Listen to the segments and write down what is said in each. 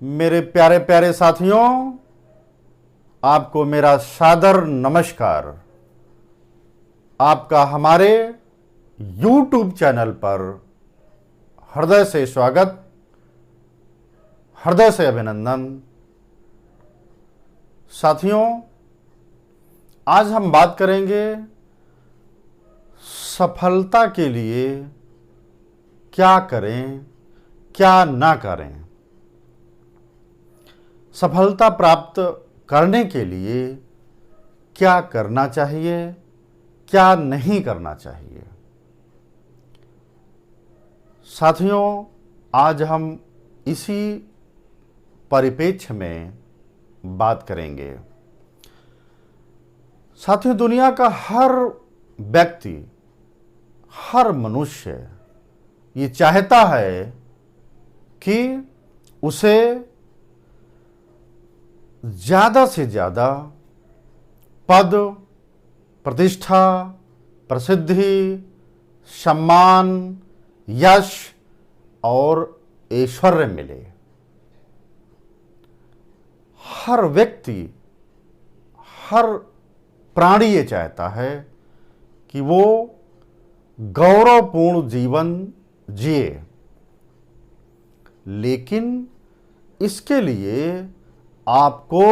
मेरे प्यारे प्यारे साथियों, आपको मेरा सादर नमस्कार। आपका हमारे YouTube चैनल पर हृदय से स्वागत, हृदय से अभिनंदन। साथियों, आज हम बात करेंगे सफलता के लिए क्या करें, क्या ना करें। सफलता प्राप्त करने के लिए क्या करना चाहिए, क्या नहीं करना चाहिए। साथियों, आज हम इसी परिप्रेक्ष्य में बात करेंगे। साथियों, दुनिया का हर व्यक्ति, हर मनुष्य ये चाहता है कि उसे ज़्यादा से ज़्यादा पद, प्रतिष्ठा, प्रसिद्धि, सम्मान, यश और ऐश्वर्य मिले। हर व्यक्ति, हर प्राणी ये चाहता है कि वो गौरवपूर्ण जीवन जिए, लेकिन इसके लिए आपको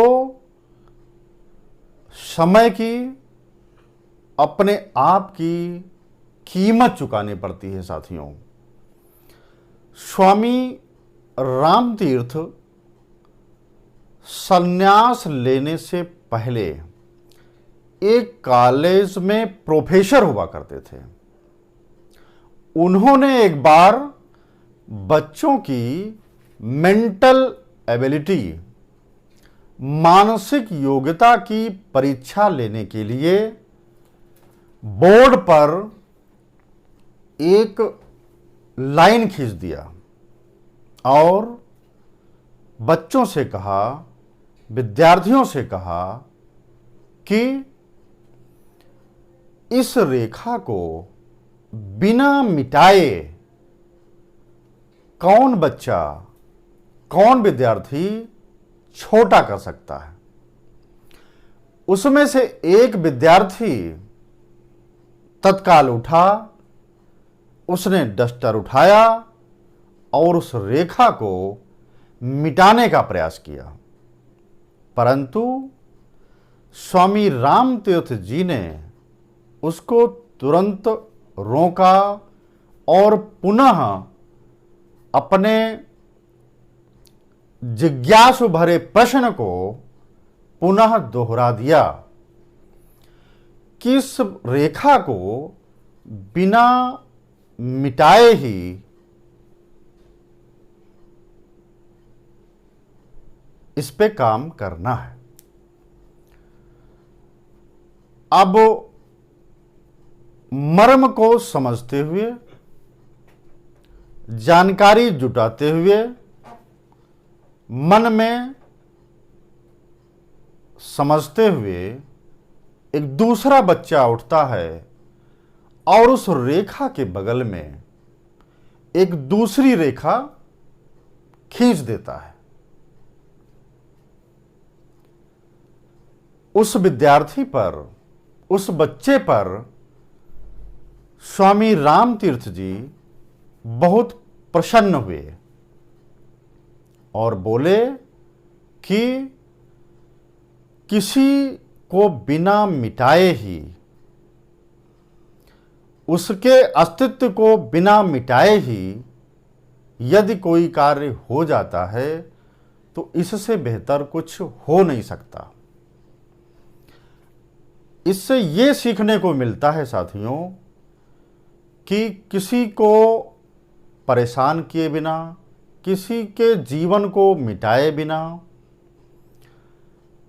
समय की, अपने आप की कीमत चुकानी पड़ती है। साथियों, स्वामी रामतीर्थ संन्यास लेने से पहले एक कॉलेज में प्रोफेसर हुआ करते थे। उन्होंने एक बार बच्चों की मेंटल एबिलिटी, मानसिक योग्यता की परीक्षा लेने के लिए बोर्ड पर एक लाइन खींच दिया और बच्चों से कहा, विद्यार्थियों से कहा कि इस रेखा को बिना मिटाए कौन बच्चा, कौन विद्यार्थी छोटा कर सकता है। उसमें से एक विद्यार्थी तत्काल उठा, उसने डस्टर उठाया और उस रेखा को मिटाने का प्रयास किया, परंतु स्वामी रामतीर्थ जी ने उसको तुरंत रोका और पुनः अपने जिज्ञासु भरे प्रश्न को पुनः दोहरा दिया कि इस रेखा को बिना मिटाए ही इस पे काम करना है। अब मर्म को समझते हुए, जानकारी जुटाते हुए, मन में समझते हुए एक दूसरा बच्चा उठता है और उस रेखा के बगल में एक दूसरी रेखा खींच देता है। उस विद्यार्थी पर, उस बच्चे पर स्वामी रामतीर्थ जी बहुत प्रसन्न हुए और बोले कि किसी को बिना मिटाए ही, उसके अस्तित्व को बिना मिटाए ही यदि कोई कार्य हो जाता है तो इससे बेहतर कुछ हो नहीं सकता। इससे ये सीखने को मिलता है साथियों कि किसी को परेशान किए बिना, किसी के जीवन को मिटाए बिना,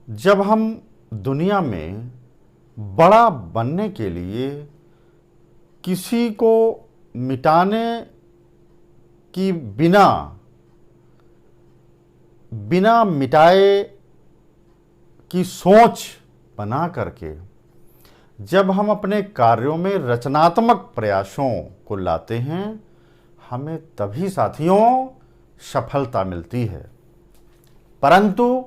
जब हम दुनिया में बड़ा बनने के लिए किसी को मिटाने की बिना मिटाए की सोच बना करके जब हम अपने कार्यों में रचनात्मक प्रयासों को लाते हैं, हमें तभी साथियों सफलता मिलती है। परंतु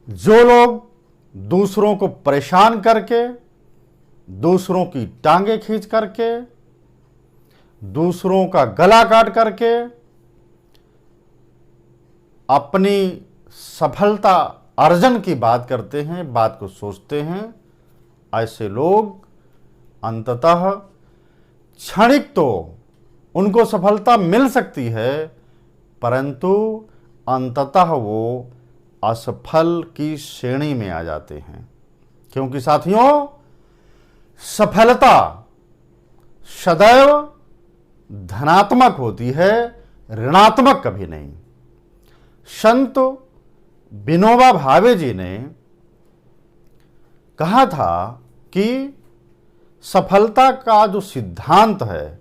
जो लोग दूसरों को परेशान करके, दूसरों की टांगें खींच करके, दूसरों का गला काट करके अपनी सफलता अर्जन की बात करते हैं, बात को सोचते हैं, ऐसे लोग अंततः क्षणिक तो उनको सफलता मिल सकती है, परंतु अंततः वो असफल की श्रेणी में आ जाते हैं। क्योंकि साथियों, सफलता सदैव धनात्मक होती है, ऋणात्मक कभी नहीं। संत विनोबा भावे जी ने कहा था कि सफलता का जो सिद्धांत है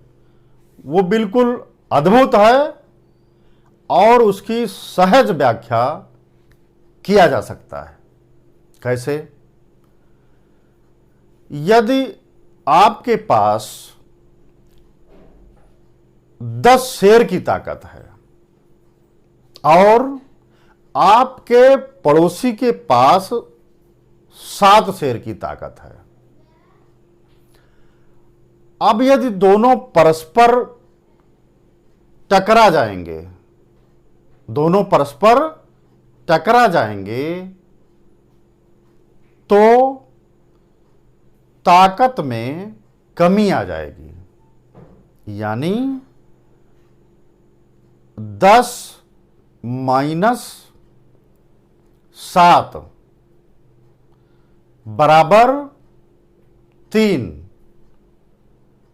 वो बिल्कुल अद्भुत है और उसकी सहज व्याख्या किया जा सकता है। कैसे? यदि आपके पास 10 शेर की ताकत है और आपके पड़ोसी के पास 7 शेर की ताकत है, अब यदि दोनों परस्पर टकरा जाएंगे, दोनों परस्पर टकरा जाएंगे तो ताकत में कमी आ जाएगी। यानी 10 माइनस 7 बराबर 3,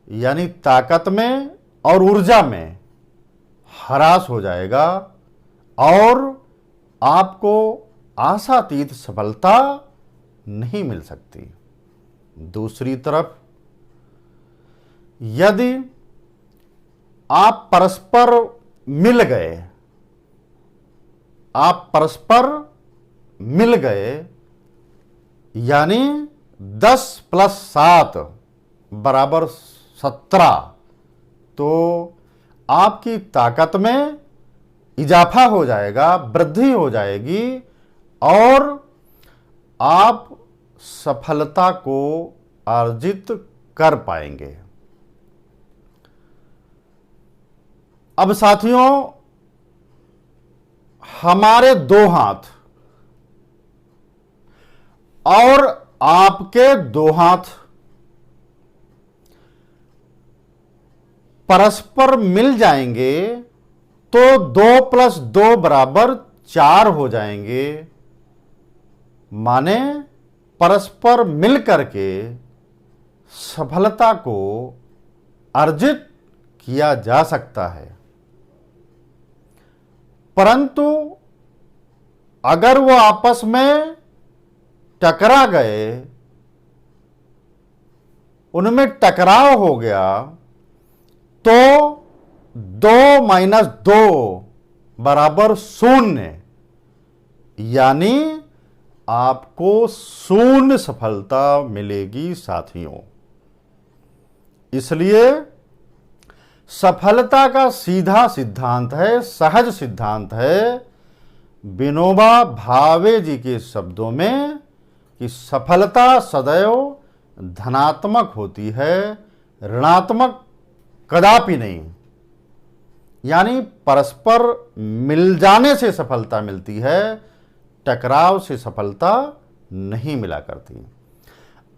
यानी ताकत में और ऊर्जा में ह्रास हो जाएगा और आपको आशातीत सफलता नहीं मिल सकती। दूसरी तरफ यदि आप परस्पर मिल गए, आप परस्पर मिल गए, यानी 10 + 7 बराबर 17, तो आपकी ताकत में इजाफा हो जाएगा, वृद्धि हो जाएगी और आप सफलता को अर्जित कर पाएंगे। अब साथियों, हमारे 2 हाथ और आपके 2 हाथ परस्पर मिल जाएंगे तो 2 + 2 बराबर 4 हो जाएंगे। माने परस्पर मिल करके सफलता को अर्जित किया जा सकता है। परंतु अगर वो आपस में टकरा गए, उनमें टकराव हो गया, तो 2 माइनस 2 बराबर 0, यानी आपको 0 सफलता मिलेगी साथियों। इसलिए सफलता का सीधा सिद्धांत है, सहज सिद्धांत है विनोबा भावे जी के शब्दों में कि सफलता सदैव धनात्मक होती है, ऋणात्मक कदापि नहीं। यानी परस्पर मिल जाने से सफलता मिलती है, टकराव से सफलता नहीं मिला करती।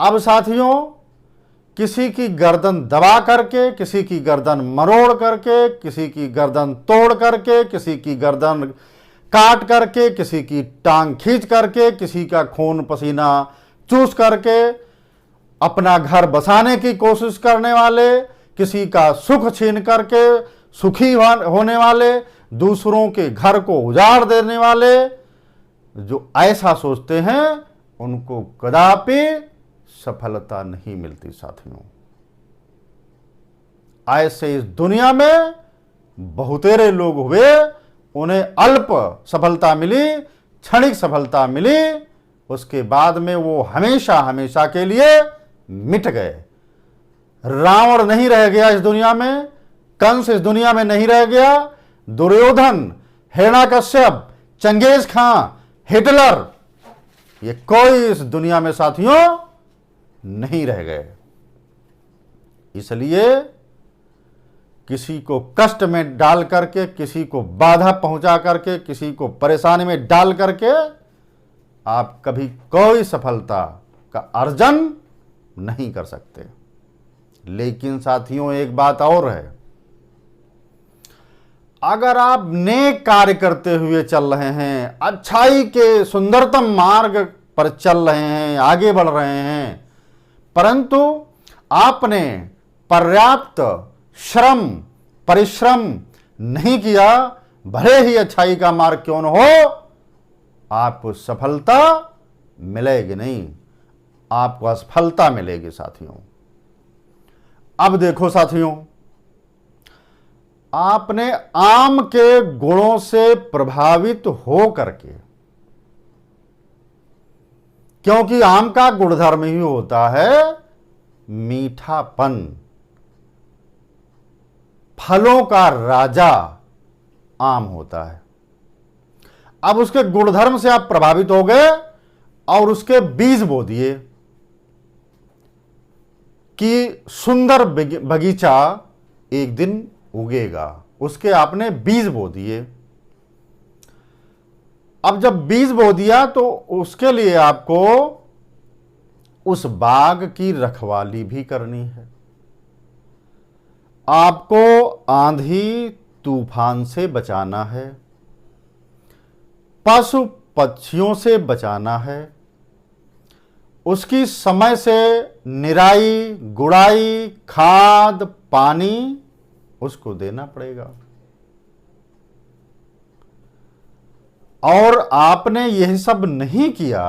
अब साथियों, किसी की गर्दन दबा करके, किसी की गर्दन मरोड़ करके, किसी की गर्दन तोड़ करके, किसी की गर्दन काट करके, किसी की टांग खींच करके, किसी का खून पसीना चूस करके अपना घर बसाने की कोशिश करने वाले, किसी का सुख छीन करके सुखी होने वाले, दूसरों के घर को उजाड़ देने वाले, जो ऐसा सोचते हैं उनको कदापि सफलता नहीं मिलती साथियों। ऐसे इस दुनिया में बहुतेरे लोग हुए, उन्हें अल्प सफलता मिली, क्षणिक सफलता मिली, उसके बाद में वो हमेशा हमेशा के लिए मिट गए। रावण नहीं रह गया इस दुनिया में, कंस इस दुनिया में नहीं रह गया, दुर्योधन, हिरण्याकश्यप, चंगेज खां, हिटलर, ये कोई इस दुनिया में साथियों नहीं रह गए। इसलिए किसी को कष्ट में डाल करके, किसी को बाधा पहुंचा करके, किसी को परेशानी में डाल करके आप कभी कोई सफलता का अर्जन नहीं कर सकते। लेकिन साथियों एक बात और है, अगर आप नेक कार्य करते हुए चल रहे हैं, अच्छाई के सुंदरतम मार्ग पर चल रहे हैं, आगे बढ़ रहे हैं, परंतु आपने पर्याप्त श्रम परिश्रम नहीं किया, भले ही अच्छाई का मार्ग क्यों न हो, आपको सफलता मिलेगी नहीं, आपको असफलता मिलेगी साथियों। अब देखो साथियों, आपने आम के गुणों से प्रभावित हो करके, क्योंकि आम का गुणधर्म ही होता है मीठापन, फलों का राजा आम होता है। अब उसके गुणधर्म से आप प्रभावित हो गए और उसके बीज बो दिए कि सुंदर बगीचा एक दिन उगेगा, उसके आपने बीज बो दिए। अब जब बीज बो दिया तो उसके लिए आपको उस बाग की रखवाली भी करनी है, आपको आंधी तूफान से बचाना है, पशु पक्षियों से बचाना है, उसकी समय से निराई गुड़ाई खाद पानी उसको देना पड़ेगा। और आपने यह सब नहीं किया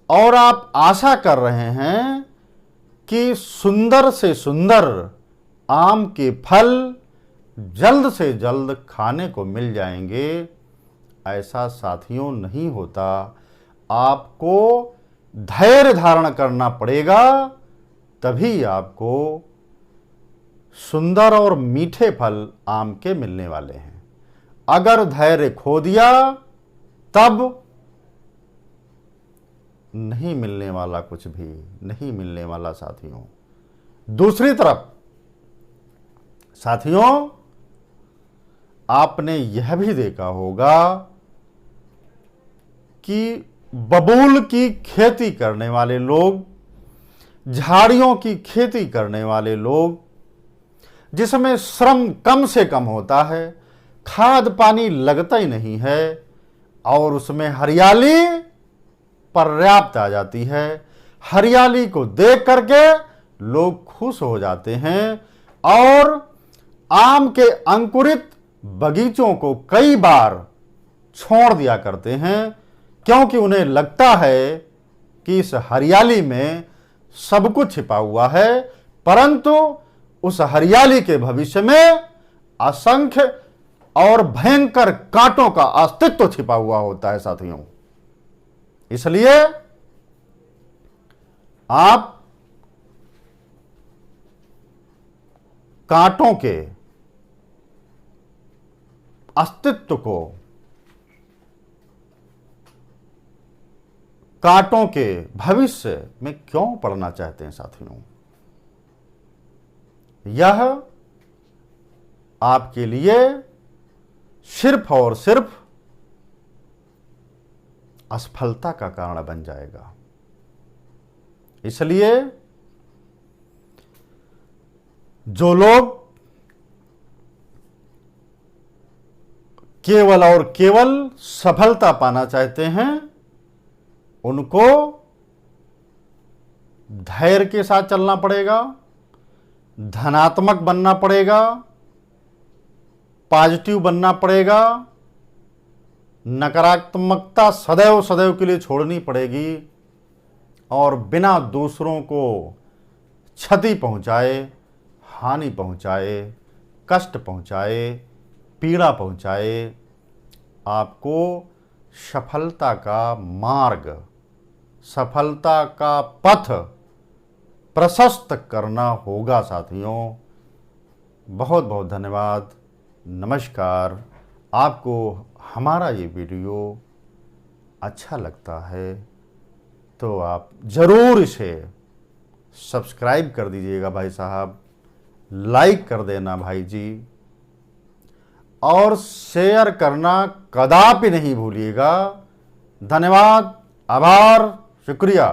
और आप आशा कर रहे हैं कि सुंदर से सुंदर आम के फल जल्द से जल्द खाने को मिल जाएंगे, ऐसा साथियों नहीं होता। आपको धैर्य धारण करना पड़ेगा, तभी आपको सुंदर और मीठे फल आम के मिलने वाले हैं। अगर धैर्य खो दिया तब नहीं मिलने वाला, कुछ भी नहीं मिलने वाला साथियों। दूसरी तरफ साथियों, आपने यह भी देखा होगा कि बबूल की खेती करने वाले लोग, झाड़ियों की खेती करने वाले लोग, जिसमें श्रम कम से कम होता है, खाद पानी लगता ही नहीं है और उसमें हरियाली पर्याप्त आ जाती है, हरियाली को देख करके लोग खुश हो जाते हैं और आम के अंकुरित बगीचों को कई बार छोड़ दिया करते हैं, क्योंकि उन्हें लगता है कि इस हरियाली में सब कुछ छिपा हुआ है, परंतु उस हरियाली के भविष्य में असंख्य और भयंकर कांटों का अस्तित्व छिपा हुआ होता है साथियों। इसलिए आप कांटों के अस्तित्व को, कांटों के भविष्य में क्यों पढ़ना चाहते हैं साथियों? यह आपके लिए सिर्फ और सिर्फ असफलता का कारण बन जाएगा। इसलिए जो लोग केवल और केवल सफलता पाना चाहते हैं, उनको धैर्य के साथ चलना पड़ेगा, धनात्मक बनना पड़ेगा, पॉजिटिव बनना पड़ेगा, नकारात्मकता सदैव सदैव के लिए छोड़नी पड़ेगी और बिना दूसरों को क्षति पहुंचाए, हानि पहुंचाए, कष्ट पहुंचाए, पीड़ा पहुंचाए आपको सफलता का मार्ग, सफलता का पथ प्रशस्त करना होगा साथियों। बहुत बहुत धन्यवाद। नमस्कार। आपको हमारा ये वीडियो अच्छा लगता है तो आप ज़रूर इसे सब्सक्राइब कर दीजिएगा भाई साहब, लाइक कर देना भाई जी, और शेयर करना कदापि नहीं भूलिएगा। धन्यवाद, आभार, शुक्रिया।